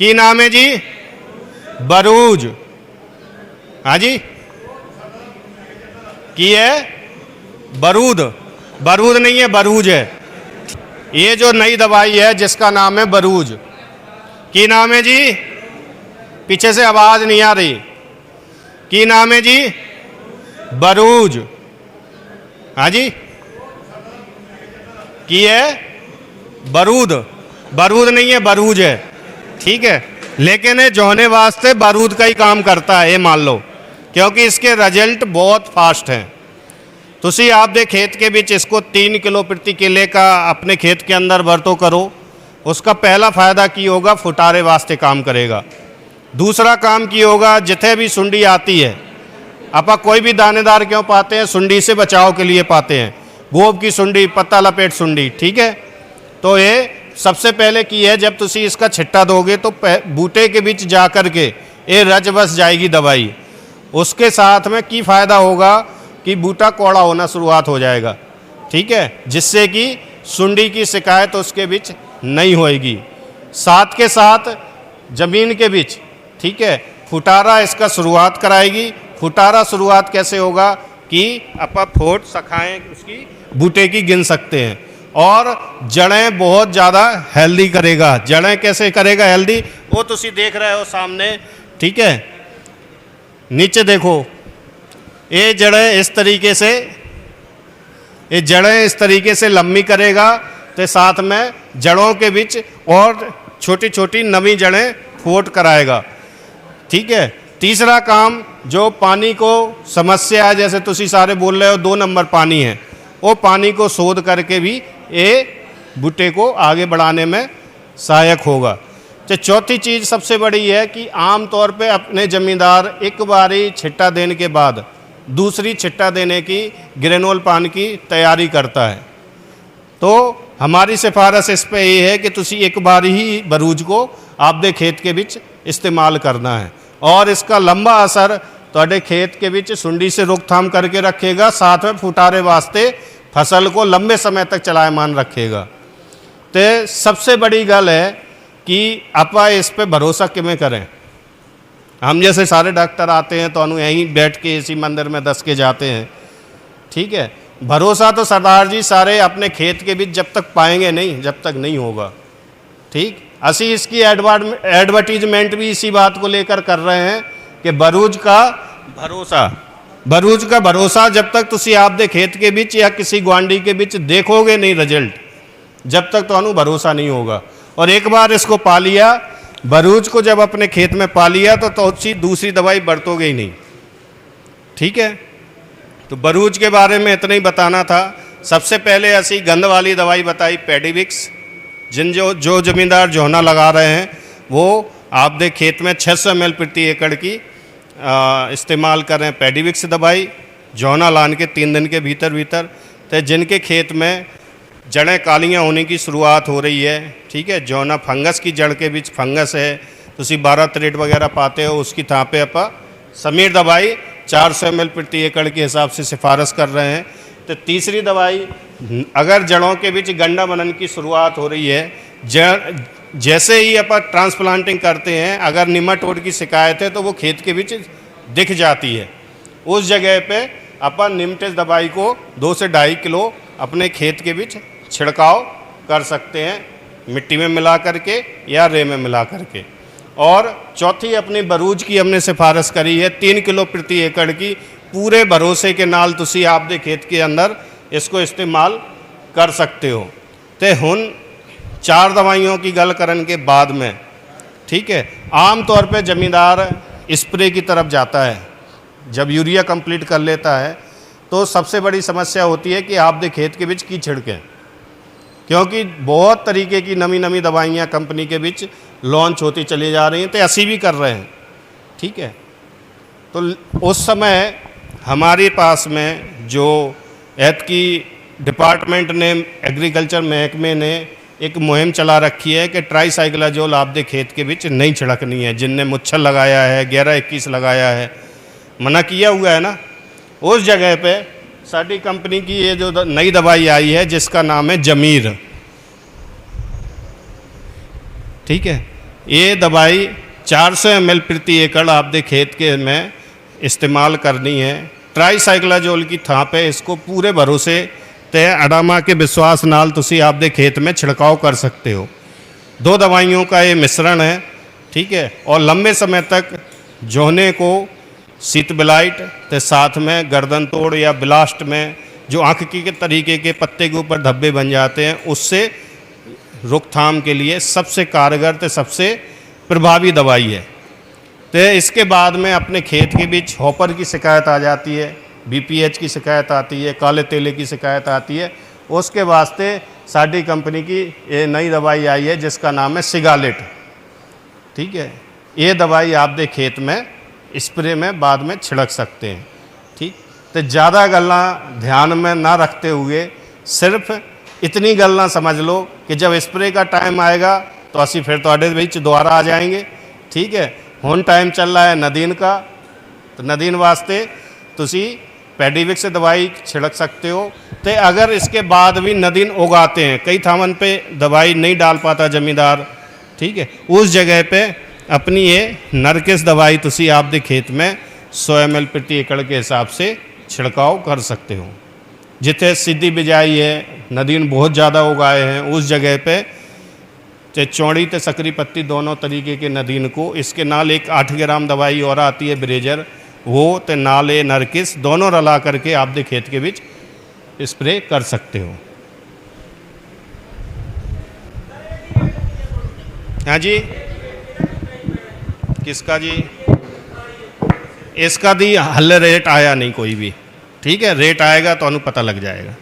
की नाम है जी? बरूज। हाँ जी, की है बरूद। बरूद नहीं है, बरूज है। ये जो नई दवाई है जिसका नाम है बरूज, की नाम है जी? पीछे से आवाज नहीं आ रही। की नाम है जी? बरूज। हाँ जी, की है बरूद। बरूद नहीं है, बरूज है। ठीक है, लेकिन ये जोहने वास्ते बारूद का ही काम करता है, ये मान लो, क्योंकि इसके रिजल्ट बहुत फास्ट हैं। तुसी आप दे खेत के बीच इसको 3 किलो प्रति किले का अपने खेत के अंदर बरतो करो, उसका पहला फायदा की होगा, फुटारे वास्ते काम करेगा। दूसरा काम की होगा, जिथे भी सुंडी आती है, आपा कोई भी दानेदार क्यों पाते हैं? सुंडी से बचाव के लिए पाते हैं। गोब की सुंडी, पत्ता लपेट सुंडी, ठीक है। तो ये सबसे पहले की है, जब तुसी इसका छिट्टा दोगे तो बूटे के बीच जा कर के ये रज बस जाएगी दवाई। उसके साथ में की फ़ायदा होगा कि बूटा कौड़ा होना शुरुआत हो जाएगा, ठीक है, जिससे कि सुंडी की शिकायत उसके बीच नहीं होएगी। साथ के साथ ज़मीन के बीच, ठीक है, फुटारा इसका शुरुआत कराएगी। फुटारा शुरुआत कैसे होगा कि अपा फोट सखाएँ उसकी बूटे की गिन सकते हैं। और जड़ें बहुत ज़्यादा हेल्दी करेगा। जड़ें कैसे करेगा हेल्दी? वो तुसी देख रहे हो सामने, ठीक है, नीचे देखो, ये जड़ें इस तरीके से, ये जड़ें इस तरीके से लंबी करेगा, तो साथ में जड़ों के बीच और छोटी छोटी नवी जड़ें फोट कराएगा, ठीक है। तीसरा काम, जो पानी को समस्या है, जैसे तुसी सारे बोल रहे हो 2 नंबर पानी है, वो पानी को शोध करके भी ये बूटे को आगे बढ़ाने में सहायक होगा। तो चौथी चीज़ सबसे बड़ी है कि आम तौर पे अपने ज़मींदार एक बारी छिट्टा देने के बाद दूसरी छिट्टा देने की ग्रेनोल पान की तैयारी करता है। तो हमारी सिफारिश इस पे ये है कि तुसी एक बार ही बरूज को आपदे खेत के बीच इस्तेमाल करना है, और इसका लंबा असर तुहाडे खेत के बीच सुंडी से रोकथाम करके रखेगा, साथ में फुटारे वास्ते फसल को लंबे समय तक चलायमान रखेगा। तो सबसे बड़ी गल है कि आपा इस पे भरोसा किमें करें। हम जैसे सारे डॉक्टर आते हैं तो यहीं बैठ के इसी मंदिर में दस के जाते हैं, ठीक है। भरोसा तो सरदार जी सारे अपने खेत के बीच जब तक पाएंगे नहीं, जब तक नहीं होगा, ठीक। असी इसकी एडवर्टीजमेंट भी इसी बात को लेकर कर रहे हैं कि बरूज का भरोसा जब तक तुसी आपदे खेत के बीच या किसी ग्वांडी के बीच देखोगे नहीं रिजल्ट, जब तक तो भरोसा नहीं होगा। और एक बार इसको पा लिया, बरूज को जब अपने खेत में पा लिया तो दूसरी दवाई बरतोगे ही नहीं, ठीक है। तो बरूज के बारे में इतना ही बताना था। सबसे पहले असी गंध वाली दवाई बताई पेडिविक्स। जो ज़मींदार जोहना लगा रहे हैं वो आपदे खेत में 600 ml प्रति एकड़ की इस्तेमाल कर रहे हैं पेडिविक्स दवाई, जोहना लान के 3 दिन के भीतर। तो जिनके खेत में जड़ें कालियाँ होने की शुरुआत हो रही है, ठीक है, जोहना फंगस की जड़ के बीच फंगस है, तो उसी 12 त्रेट वगैरह पाते हो, उसकी थां पे अपा समीर दवाई 400 ml प्रति एकड़ के हिसाब से सिफारिश कर रहे हैं। तो तीसरी दवाई, अगर जड़ों के बीच गंडा बनन की शुरुआत हो रही है, जैसे ही अपन ट्रांसप्लांटिंग करते हैं, अगर निमाटोड की शिकायत है तो वो खेत के बीच दिख जाती है, उस जगह पे अपन निमटेस दवाई को 2 से 2.5 किलो अपने खेत के बीच छिड़काव कर सकते हैं, मिट्टी में मिला करके या रे में मिला करके। और चौथी अपनी बरूज की हमने सिफारिश करी है 3 किलो प्रति एकड़ की। पूरे भरोसे के नाल तुसी आपदे खेत के अंदर इसको इस्तेमाल कर सकते हो। तो हुन 4 दवाइयों की गल करन के बाद में, ठीक है, आम तौर पे ज़मींदार स्प्रे की तरफ जाता है। जब यूरिया कंप्लीट कर लेता है तो सबसे बड़ी समस्या होती है कि आपदे खेत के बीच की छिड़कें, क्योंकि बहुत तरीके की नमी दवाइयाँ कंपनी के बीच लॉन्च होती चली जा रही हैं, तो ऐसी भी कर रहे हैं, ठीक है। तो उस समय हमारे पास में जो की डिपार्टमेंट ने, एग्रीकल्चर महकमे ने एक मुहिम चला रखी है कि ट्राईसाइक्लाजोल आपदे खेत के बीच नहीं छिड़कनी है। जिनने मुच्छर लगाया है, 11-21 लगाया है, मना किया हुआ है ना, उस जगह पे साडी कंपनी की ये जो नई दवाई आई है जिसका नाम है जमीर, ठीक है। ये दवाई 400 ml प्रति एकड़ आपके खेत के में इस्तेमाल करनी है। ट्राईसाइक्लाजोल की थाप है, इसको पूरे भरोसे ते अडामा के विश्वास नाल तुसी आपके खेत में छिड़काव कर सकते हो। 2 दवाइयों का ये मिश्रण है, ठीक है। और लंबे समय तक जोहने को शीत ब्लाइट ते साथ में गर्दन तोड़ या ब्लास्ट में जो आँख के तरीके के पत्ते के ऊपर धब्बे बन जाते हैं, उससे रोकथाम के लिए सबसे कारगर तो सबसे प्रभावी दवाई है। तो इसके बाद में अपने खेत के बीच हॉपर की शिकायत आ जाती है, बीपीएच की शिकायत आती है, काले तेले की शिकायत आती है। उसके वास्ते साडी कंपनी की ये नई दवाई आई है जिसका नाम है सिगालेट, ठीक है। ये दवाई आपके खेत में स्प्रे में बाद में छिड़क सकते हैं, ठीक। तो ज़्यादा गल्ला ध्यान में ना रखते हुए सिर्फ इतनी गल्ला समझ लो कि जब स्प्रे का टाइम आएगा तो असी फिर तुहाडे विच दोबारा आ जाएंगे, ठीक है। हुण टाइम चल रहा है नदीन का, तो नदीन वास्ते तुसी पेडिविक्स दवाई छिड़क सकते हो। तो अगर इसके बाद भी नदीन उगाते हैं, कई थावन पे दवाई नहीं डाल पाता जमींदार, ठीक है, उस जगह पे अपनी ये नरकिस दवाई तुसी आपके खेत में 100 ml प्रति एकड़ के हिसाब से छिड़काव कर सकते हो। जिथे सीधी बिजाई है, नदीन बहुत ज़्यादा उगाए हैं, उस जगह पे चाहे चौड़ी ते सकरी पत्ती दोनों तरीके के नदीन को, इसके नाल एक 8 ग्राम दवाई और आती है ब्रेजर, वो ते नाल ये नरकिस दोनों रला करके आपके खेत के बीच स्प्रे कर सकते हो। हाँ जी, किसका जी? इसका दी हल रेट आया नहीं कोई भी, ठीक है। रेट आएगा तो पता लग जाएगा।